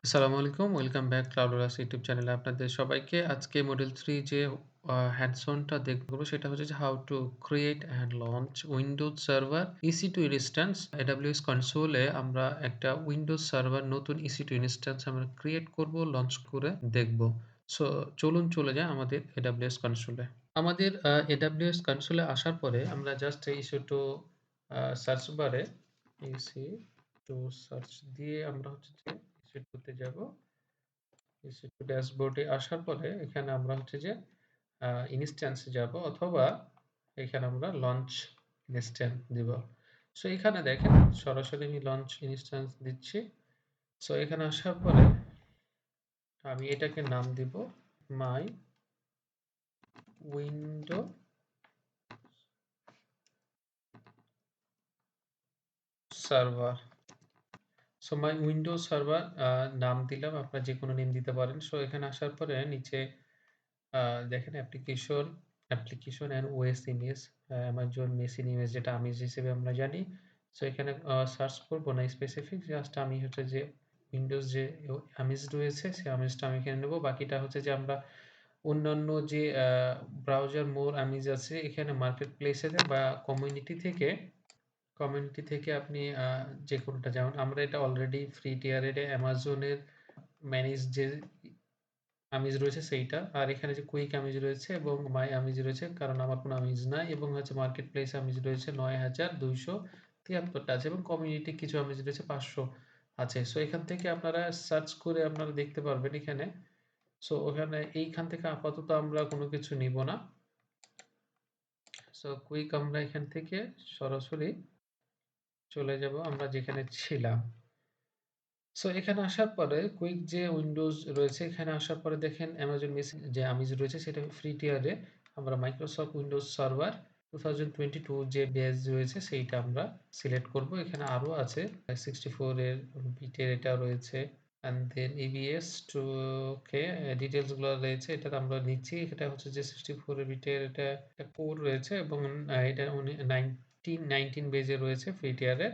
আসসালামু আলাইকুম। Welcome back ClouDolus YouTube চ্যানেলে আপনাদের সবাইকে। আজকে মডিউল 3 যে হ্যান্ডস অনটা দেখব সেটা হচ্ছে যে how to create and launch Windows server EC2 instance. AWS কনসোলে আমরা একটা উইন্ডোজ সার্ভার নতুন EC2 ইনস্ট্যান্স আমরা ক্রিয়েট করব, লঞ্চ করে দেখব। সো চলুন চলে যাই আমাদের AWS কনসোলে। আমাদের AWS কনসোলে আসার পরে আমরা জাস্ট EC2 সার্চ বারে EC2 সার্চ দিয়ে আমরা হচ্ছে যে EC2 তে যাব। EC2 ড্যাশবোর্ডে আসার পরে এখানে আমরা হচ্ছে যে ইনস্ট্যান্সে যাব, অথবা এখানে আমরা লঞ্চ ইনস্ট্যান্স দিব। সো এখানে দেখেন সরাসরি আমি লঞ্চ ইনস্ট্যান্স দিচ্ছি। সো এখানে আসার পরে আমি এটাকে নাম দিব my window server. So my Windows server নাম দিলাম, আপনারা যে কোনো নেম দিতে পারেন। সো এখানে আসার পরে নিচে দেখেন application and OS image, Amazon machine image, যেটা আমিজ হিসেবে আমরা জানি। সো এখানে সার্চ করবো না স্পেসিফিক, জাস্ট আমি হচ্ছে যে উইন্ডোজ যে আমিজ রয়েছে সেই আমিজটা আমি এখানে নেবো। বাকিটা হচ্ছে যে আমরা অন্যান্য যে ব্রাউজার মোর আমিজ আছে এখানে মার্কেট প্লেসে বা কমিউনিটি থেকে আপনি যে কোনোটা, যেমন আমরা এটা অলরেডি ফ্রি টিয়ারের অ্যামাজনের ম্যানেজ যে আমিজ রয়েছে সেইটা, আর এখানে যে কুইক আমিজ রয়েছে এবং মাই আমিজ রয়েছে, কারণ আমার কোনো আমিজ নাই, এবং হচ্ছে মার্কেট প্লেস আমিজ রয়েছে ৯,২৭৩টা আছে, এবং কমিউনিটি কিছু আমিজ রয়েছে ৫০০ আছে। সো এখান থেকে আপনারা সার্চ করে আপনারা দেখতে পারবেন এখানে। সো ওখানে এইখান থেকে আপাতত আমরা কোনো কিছু নিব না। সো কুইক আমরা এখান থেকে সরাসরি চলে যাব আমরা যেখানে ছিলাম। সো এখানে আসার পরে কুইক যে উইন্ডোজ রয়েছে, এখানে আসার পরে দেখেন অ্যামাজন মেশিন যে আমিজ রয়েছে সেটা ফ্রি টিয়ারে আমরা মাইক্রোসফট উইন্ডোজ সার্ভার 2022 যে বেজ রয়েছে সেইটা আমরা সিলেক্ট করব। এখানে আরও আছে 64 এর বিটের এটা রয়েছে, অ্যান্ড দেন ইবিএস টু কে ডিটেলসগুলো রয়েছে, এটা আমরা নিচ্ছি। এটা হচ্ছে যে 64 এর বিটের এটা একটা কোর রয়েছে, এবং এটা 19 বেজে রয়েছে ফ্রি টিয়ারে।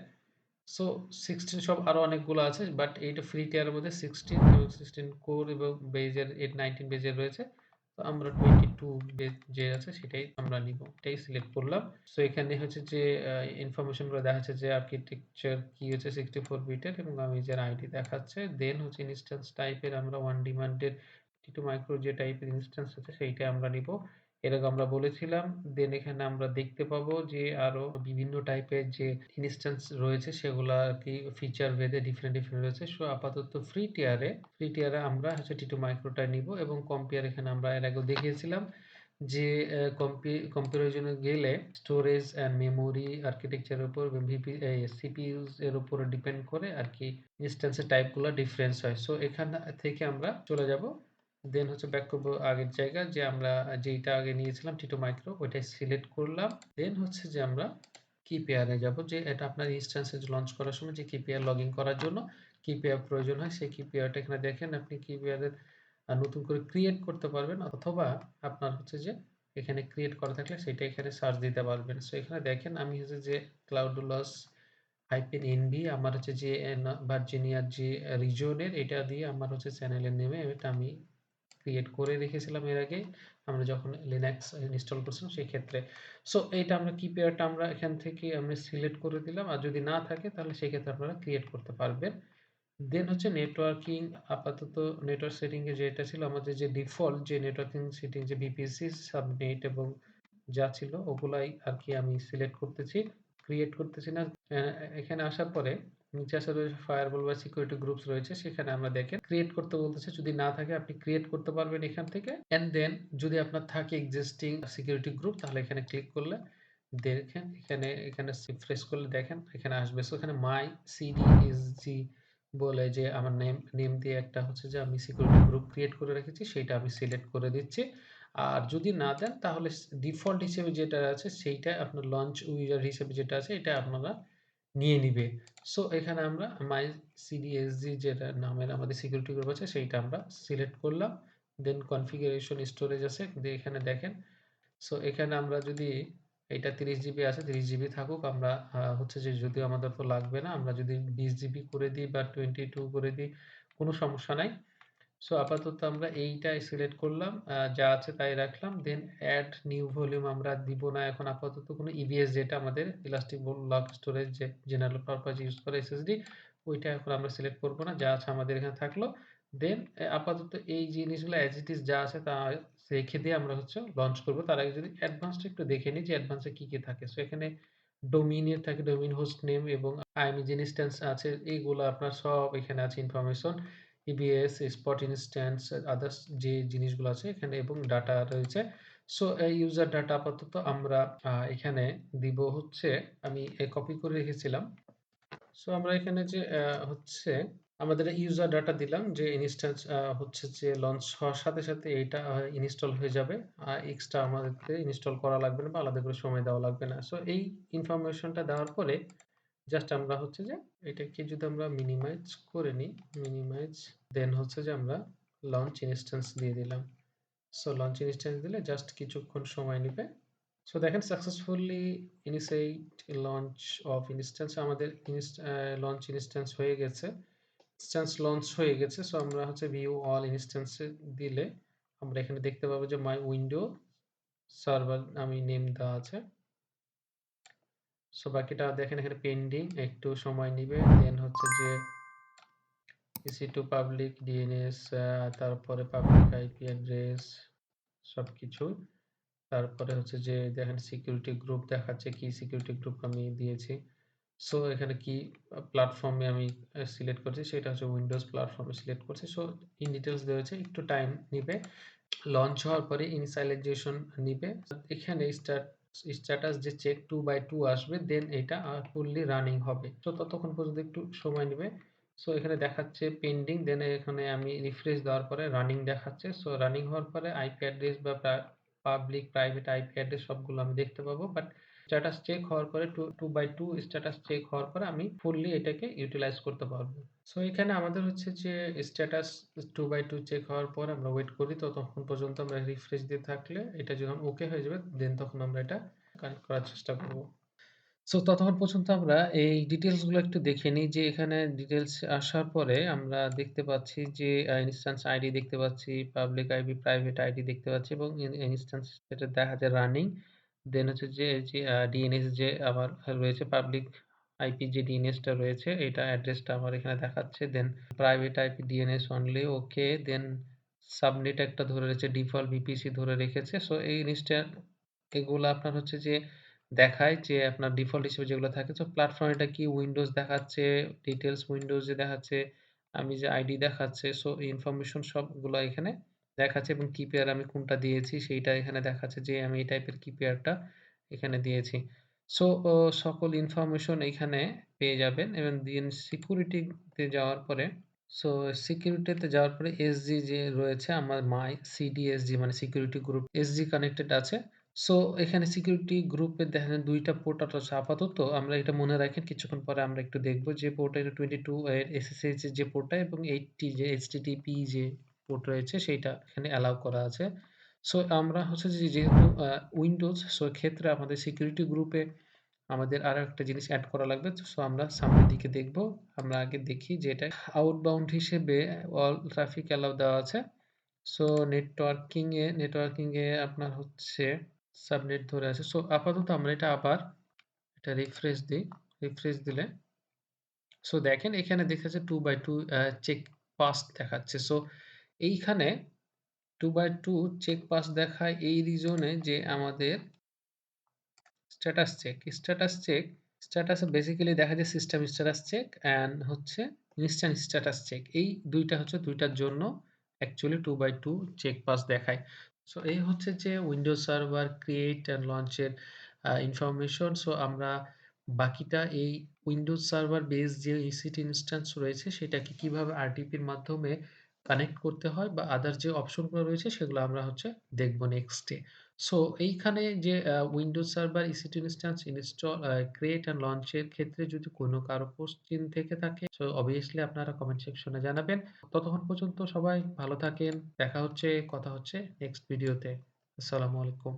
সো 16 সব আরো অনেকগুলো আছে, বাট এইটা ফ্রি টিয়ারের মধ্যে 16 এবং 16 কোর এবং বেজের 19 বেজের রয়েছে। তো আমরা 22 বেজ যে আছে সেটাই আমরা নিব, এটাই সিলেক্ট করলাম। সো এখানে হচ্ছে যে ইনফরমেশনগুলো দেখাচ্ছে যে আর্কিটেকচার কি হচ্ছে 64 বিটের, এবং আমিজের আইডি দেখাচ্ছে। দেন হচ্ছে ইনস্ট্যান্স টাইপের আমরা ওয়ান ডিমান্ডের টি2 মাইক্রো যে টাইপের ইনস্ট্যান্স আছে সেইটা আমরা নিব, এরকম আমরা বলেছিলাম। দেন এখানে আমরা দেখতে পাবো যে আরো বিভিন্ন টাইপের যে ইনস্ট্যান্স রয়েছে সেগুলা কি ফিচার ভেদে ডিফারেন্ট রয়েছে। সো আপাতত ফ্রি টিয়ারে আমরা হচ্ছে টি2 মাইক্রোটা নিব, এবং কম্পেয়ার এখানে আমরা এর আগে দেখিয়েছিলাম যে কম্পেয়ারের জন্য গেলে স্টোরেজ অ্যান্ড মেমোরি আর্কিটেকচারের উপর সিপিইউস এর উপর ডিপেন্ড করে আর কি ইনস্ট্যান্সের টাইপগুলো ডিফারেন্স হয়। সো এখান থেকে আমরা চলে যাব, দেন হচ্ছে ব্যাক করবো আগের জায়গায় যে আমরা যেইটা আগে নিয়েছিলাম টি2 মাইক্রো, ওইটাই সিলেক্ট করলাম। দেন হচ্ছে যে আমরা কি পেয়ারে যাব, যে এটা আপনার ইনস্ট্যান্সে লঞ্চ করার সময় যে কি পেয়ার লগ ইন করার জন্য কি পেয়ার প্রয়োজন হয়, সেই কি পেয়ারটা এখানে দেখেন। আপনি কি পেয়ারের নতুন করে ক্রিয়েট করতে পারবেন, অথবা আপনার হচ্ছে যে এখানে ক্রিয়েট করা থাকলে সেটা এখানে সার্চ দিতে পারবেন। সো এখানে দেখেন আমি হচ্ছে যে ক্লাউডুলাস -NB আমার হচ্ছে যে ভার্জিনিয়ার যে রিজিয়নের, এটা দিয়ে আমার হচ্ছে চ্যানেলের নেমে এটা আমি ক্রিয়েট করে রেখেছিলাম এর আগে আমরা যখন লিনাক্স ইনস্টল করছিলাম সেই ক্ষেত্রে। সো এইটা আমরা কি পেয়ারটা আমরা এখান থেকে আমরা সিলেক্ট করে দিলাম, আর যদি না থাকে তাহলে সেই ক্ষেত্রে আপনারা ক্রিয়েট করতে পারবেন। দেন হচ্ছে নেটওয়ার্কিং, আপাতত নেটওয়ার্ক সেটিং এ যেটা ছিল আমাদের যে ডিফল্ট যে নেটওয়ার্কিং সেটিং যে বিপিসি, সাবনেট এবং যা ছিল ওগুলাই আর কি আমি সিলেক্ট করতেছি, ক্রিয়েট করতেছি না। এখানে আসার পরে নিচে আসার রয়েছে ফায়ারওয়াল বা সিকিউরিটি গ্রুপস রয়েছে, সেখানে আমরা দেখেন ক্রিয়েট করতে বলতেছে, যদি না থাকে আপনি ক্রিয়েট করতে পারবেন এখান থেকে। এন্ড দেন যদি আপনার থাকে এক্সিস্টিং সিকিউরিটি গ্রুপ তাহলে এখানে ক্লিক করলে দেখেন এখানে রিফ্রেশ করলে দেখেন এখানে আসবে। সো এখানে মাই সিডিএসজি বলে যে আমার নেম দিয়ে একটা হচ্ছে যে আমি সিকিউরিটি গ্রুপ ক্রিয়েট করে রেখেছি, সেইটা আমি সিলেক্ট করে দিচ্ছি। আর যদি না দেন তাহলে ডিফল্ট হিসেবে যেটা আছে সেইটা আপনার লঞ্চ ইউজার হিসেবে যেটা আছে এটা আপনারা নিয়ে নিবে। সো এখানে আমরা মাই সিডিএসজি যেটা নামের আমাদের সিকিউরিটি গ্রুপ আছে সেইটা আমরা সিলেক্ট করলাম। দেন কনফিগারেশন স্টোরেজ আছে, এখানে দেখেন। সো এখানে আমরা যদি এটা 30 জিবি আছে 30 জিবি থাকুক, আমরা হচ্ছে যে যদিও আমাদের তো লাগবে না, আমরা যদি 20 জিবি করে দিই বা 22 করে দিই কোনো সমস্যা নাই। সো আপাতত আমরা এইটাই সিলেক্ট করলাম। যা আছে তাই রাখলাম। দেন এড নিউ ভলিউম আমরা দিব না এখন আপাতত কোনো ইবিএস যেটা আমাদের ইলাস্টিক ব্লক স্টোরেজ যে জেনারেল পারপাস ইউজ করে এসএসডি ওইটা এখন আমরা সিলেক্ট করব না। যা আছে আমাদের এখানে থাকলো। দেন আপাতত এই জিনিসগুলো অ্যাজ ইট ইজ যা আছে তা রেখে দিয়ে আমরা হচ্ছে লঞ্চ করব। তার আগে যদি অ্যাডভান্সটা একটু দেখে নিই যে অ্যাডভান্সে কি থাকে। সো এখানে ডোমিনের থাকে ডোমিন হোস্ট নেম এবং আইএম ইনস্ট্যান্স আছে। এইগুলো আপনার সব এখানে আছে information. EBS, spot instance, others যে জিনিসগুলো আছে এখানে এবং ডাটা রয়েছে। সো এই ইউজার ডাটা আপাতত আমরা এখানে দিব হচ্ছে আমি কপি করে রেখেছিলাম। সো আমরা এখানে যে হচ্ছে আমাদের ইউজার ডাটা দিলাম যে ইনস্ট্যান্স হচ্ছে যে লঞ্চ হওয়ার সাথে, সাথে এইটা ইনস্টল হয়ে যাবে। এক্সট্রা আমাদেরকে ইনস্টল করা লাগবে না বা আলাদা করে সময় দেওয়া লাগবে না। সো এই ইনফরমেশনটা দেওয়ার পরে জাস্ট আমরা হচ্ছে যে এটাকে যদি আমরা মিনিমাইজ করে নিই, মিনিমাইজ দেন হচ্ছে যে আমরা লঞ্চ ইনস্ট্যান্স দিয়ে দিলাম। সো লঞ্চ ইনস্ট্যান্স দিলে জাস্ট কিছুক্ষণ সময় নিবে। সো দেখেন successfully initiate launch of instance আমাদের লঞ্চ ইনস্ট্যান্স হয়ে গেছে। ইনস্ট্যান্স লঞ্চ হয়ে গেছে। সো আমরা হচ্ছে ভিউ অল ইনস্ট্যান্সে দিলে আমরা এখানে দেখতে পাবো যে মাই উইন্ডো সার্ভার আমি নেম দেওয়া আছে। সো বাকিটা দেখেন এখানে পেন্ডিং একটু সময় নিবে। দেন হচ্ছে যে EC2 পাবলিক ডিএনএস তারপরে পাবলিক আইপি অ্যাড্রেস সবকিছু। তারপরে হচ্ছে যে দেখেন সিকিউরিটি গ্রুপ দেখাচ্ছে কি সিকিউরিটি গ্রুপ আমি দিয়েছি। সো এখানে কি প্ল্যাটফর্মে আমি সিলেক্ট করছি সেটা হচ্ছে উইন্ডোজ প্ল্যাটফর্মে সিলেক্ট করছি। সো ইন ডিটেইলস দেওয়া হয়েছে একটু টাইম নিবে। লঞ্চ হওয়ার পরে ইনিশিয়ালাইজেশন নিবে। এখানে স্ট্যাটাস যে চেক 2 বাই 2 আসবে দেন এটা ফুললি রানিং হবে। তো ততক্ষণ পর্যন্ত একটু সময় নেবে। সো এখানে দেখাচ্ছে পেন্ডিং দেন এখানে আমি রিফ্রেশ দেওয়ার পরে রানিং দেখাচ্ছে। সো রানিং হওয়ার পরে আইপি অ্যাড্রেস বা পাবলিক প্রাইভেট আইপি অ্যাড্রেস সবগুলো আমি দেখতে পাবো। বাট স্ট্যাটাস চেক হওয়ার পরে 2 বাই 2 স্ট্যাটাস চেক হওয়ার পরে আমি ফুললি এটাকে ইউটিলাইজ করতে পারবো। সো এখানে আমাদের হচ্ছে যে স্ট্যাটাস 2 বাই 2 চেক হওয়ার পর আমরা ওয়েট করি ততক্ষণ পর্যন্ত আমরা রিফ্রেশ দিয়ে থাকলে এটা যখন ওকে হয়ে যাবে দেন তখন আমরা এটা কানেক্ট করার চেষ্টা করব। সো ততক্ষণ পর্যন্ত আমরা এই ডিটেইলস গুলো একটু দেখে নিই যে এখানে ডিটেইলস আসার পরে আমরা দেখতে পাচ্ছি যে ইনস্ট্যান্স আইডি দেখতে পাচ্ছি, পাবলিক আইপি, প্রাইভেট আইডি দেখতে পাচ্ছি এবং ইনস্ট্যান্স যেটা দেখা যায় রানিং। দেন হচ্ছে যে ডিএনএস যে আমার রয়েছে পাবলিক আইপি যে ডিএনএসটা রয়েছে এটা অ্যাড্রেসটা আমার এখানে দেখাচ্ছে। Then private IP DNS only okay. Then subnet একটা ধরে রেখেছে, ডিফল্ট ভিপিসি ধরে রেখেছে। সো এই জিনিসটা এগুলা আপনার হচ্ছে যে দেখায় যে আপনার ডিফল্ট হিসেবে যেগুলো থাকে। সো প্ল্যাটফর্ম এটা কি উইন্ডোজ দেখাচ্ছে, ডিটেইলস উইন্ডোজে দেখাচ্ছে, আমি যে আইডি দেখাচ্ছে। সো এই ইনফরমেশন সবগুলা এখানে দেখাচ্ছে এবং কি পেয়ার আমি কোনটা দিয়েছি সেইটা এখানে দেখাচ্ছে যে আমি এই টাইপের কি পেয়ারটা এখানে দিয়েছি। সো সকল ইনফরমেশন এখানে পেয়ে যাবেন এবং দেন সিকিউরিটিতে যাওয়ার পরে সো সিকিউরিটিতে যাওয়ার পরে এসজি যে রয়েছে আমার মাই সিডিএসজি মানে সিকিউরিটি গ্রুপ এসজি কানেক্টেড আছে। সো এখানে সিকিউরিটি গ্রুপে দেখেন ২ টা পোর্ট আছে আপাতত আমরা এটা মনে রাখেন কিছুক্ষণ পরে আমরা একটু দেখব যে পোর্ট এটা 22 এর এসএসএইচ এর যে পোর্টটা এবং 80 যে এইচটিটিপি যে পোর্ট রয়েছে সেইটা এখানে অ্যালাউ করা আছে। সো আমরা হচ্ছে যে যেহেতু উইন্ডোজ সো এক্ষেত্রে আমাদের সিকিউরিটি গ্রুপে আমাদের আরো একটা জিনিস এড করা লাগবে। সো আমরা সামনের দিকে দেখব। আমরা আগে দেখি যে এটা আউটবাউন্ড হিসেবে অল ট্রাফিক অ্যালাউ দেওয়া আছে। সো নেটওয়ার্কিং এ আপনার হচ্ছে সাবনেট ধরে আছে। সো আপাতত আমরা এটা আবার এটা রিফ্রেশ দিই। রিফ্রেশ দিলে সো দেখেন এখানে দেখাচ্ছে 2 বাই 2 চেক পাস দেখাচ্ছে। সো এইখানে 2 বাই 2 চেক পাস দেখায় এই রিজনে যে আমাদের স্ট্যাটাস চেক স্ট্যাটাসে বেসিক্যালি দেখা যায় সিস্টেম স্ট্যাটাস চেক অ্যান্ড হচ্ছে ইনস্ট্যান্ট স্ট্যাটাস চেক। এই ২ টা হচ্ছে ২ টার জন্য অ্যাকচুয়ালি 2 বাই 2 চেক পাস দেখায়। সো এই হচ্ছে যে উইন্ডোজ সার্ভার ক্রিয়েট অ্যান্ড লঞ্চের ইনফরমেশন। সো আমরা বাকিটা এই উইন্ডোজ সার্ভার বেস যে ইসিটি ইনস্ট্যান্স রয়েছে সেটাকে কিভাবে আরটিপির মাধ্যমে কানেক্ট করতে হয় বা আদার যে অপশনগুলো রয়েছে সেগুলো আমরা হচ্ছে দেখব নেক্সটে। সো এইখানে যে Windows server EC2 instance install create and launch এর ক্ষেত্রে যদি কোনো কারো কোশ্চেন থেকে থাকে সো অবভিয়াসলি আপনারা কমেন্ট সেকশনে জানাবেন। ততক্ষণ পর্যন্ত সবাই ভালো থাকেন। দেখা হচ্ছে, কথা হচ্ছে নেক্সট ভিডিওতে। আসসালামু আলাইকুম।